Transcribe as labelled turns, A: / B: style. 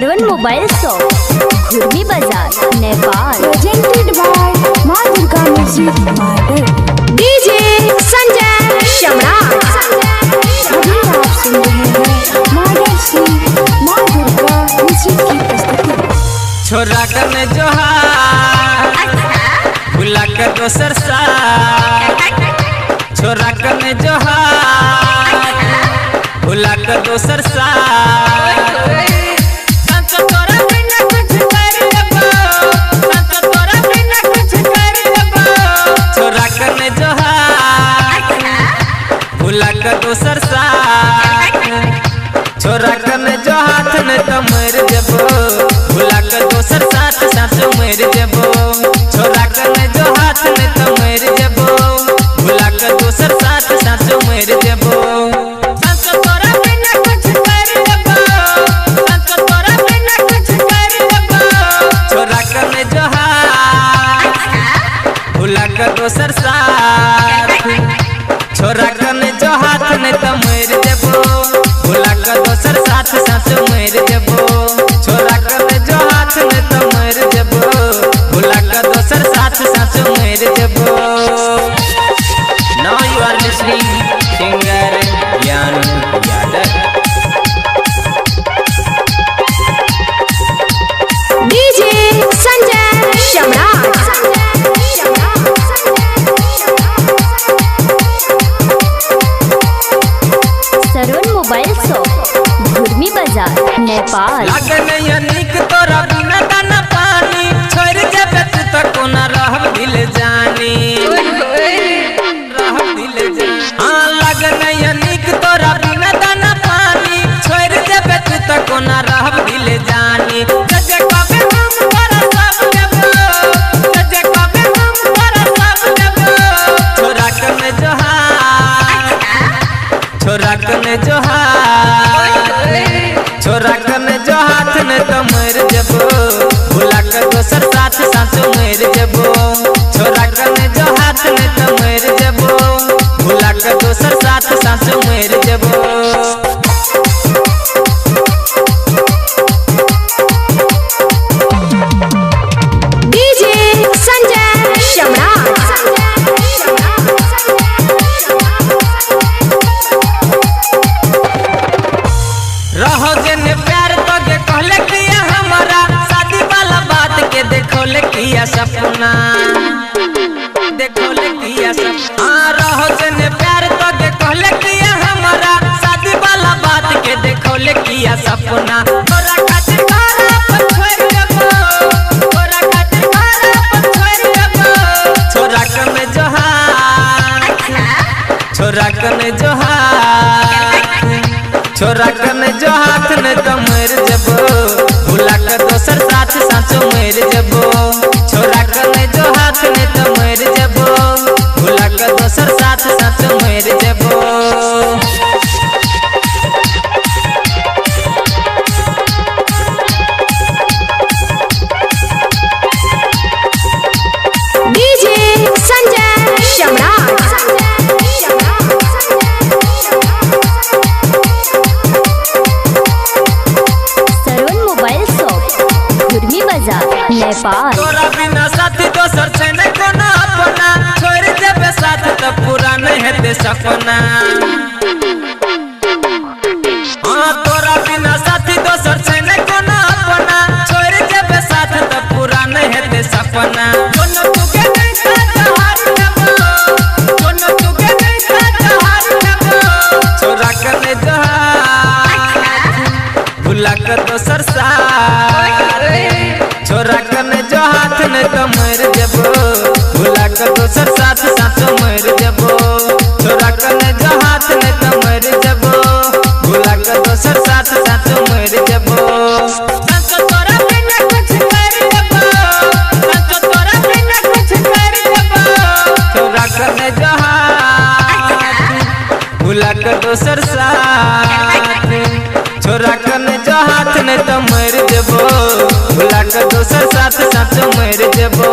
A: सरवन mobile shop, घुर्मी बाजार, Nepal.
B: Presented by माँ दुर्गा म्यूजिक मार्डर,
A: डीजे संजय सम्राट।
B: अभी आप सुन रहे हैं मार्डर से माँ दुर्गा म्यूजिक की प्रस्तुति।
C: छोरा करने जोहार भुला कर दोसर साथ, छोरा करने जोहार भुला कर दोसर साथ। छोरा करने जोहार भुला कर दोसर साथ, छोरा करने जो हाथ ने तो मर जबो भुला कर दोसर साथ साथ मर जबो। छोरा करने जो हाथ ने तो मर जबो भुला कर दोसर साथ साथ मर जबो। छोरा करने जो हाथ भुला कर दोसर साथ, छोरा करने जो हाथ ने तो मर जबो भुला कर दोसर साथ साथ मर जबो। छोरा करने जो हाथ ने तो मर जबो भुला कर दोसर साथ साथ मर जबो। Now you are listening singer Yanu Yadav।
A: DJ Sanjay Samrat. Sarvan mobile shop, घुर्मी बाजार, नेपाल।
C: लगन यनिक तोरा बिना दाना पानी छोड़ जबे तू तो कोना रहब दिल जानी, रहब दिल जानी। हाँ लगन यनिक तोरा बिना दाना पानी छोड़ जबे तू तो कोना रहब दिल जानी। जजे कबे हम तोरा सब देबो, जजे कबे हम तोरा सब देबो। छोरा करने जोहार, छोरा करने जोहार, छोरा करने जो हाथ ने तो मर जबो भुला कर दोसर साथ साथ मर जबो। छोरा करने जो हाथ ने तो मर जबो भुला कर दोसर साथ साथ मर जबो।
A: डीजे संजय सम्राट।
C: रहो जने प्यार तो के कहले किया हमारा शादी वाला बात के देखो ले किया सपना, देखो ले किया सपना। हाँ रहो जने प्यार तो के कहले किया हमारा शादी वाला बात के देखो ले किया सपना। तोरा खातिर घर अपन छोड़ देबो, तोरा खातिर घर अपन छोड़ देबो। छोरा करने जोहार, छोरा करने जोहार, छोरा करने जो हाथ ने तो मर जबो भुला कर दोसर साथ साथ मर जबो। छोरा करने जो हाथ ने तो मर जबो भुला कर दोसर साथ साथ मर जबो।
A: DJ Sanjay Samrat. Sarvan mobile shop, घुर्मी बाजार, नेपाल।
C: तोरा बिना साथी दोसर छै ने कोनो अपना, छोड़ देबे साथ तो पूरा नहीं हेते सपना। हाँ तोरा बिना साथी दोसर छै ने कोनो अपना, छोड़ देबे साथ तो पूरा नहीं हेते सपना। कोनो तुके नहीं साथ हार देबो, कोनो तुके नहीं साथ हार देबो। छोरा करने जोहार भुला कर दोसर साथ, छोरा करने जो हाथ ने तो मर जबो भुला कर दोसर साथ साथ मर जबो। छोरा करने जो हाथ ने तो मर जबो भुला कर दोसर साथ साथ मर जबो। संतो तोरा बिना कुछ कर देबो, संतो तोरा बिना कुछ कर देबो। छोरा करने जो हाथ भुला कर दोसर साथ, छोरा करने जो हाथ ने तो मर जबो भुला कर दोसर साथ साथ मर जबो।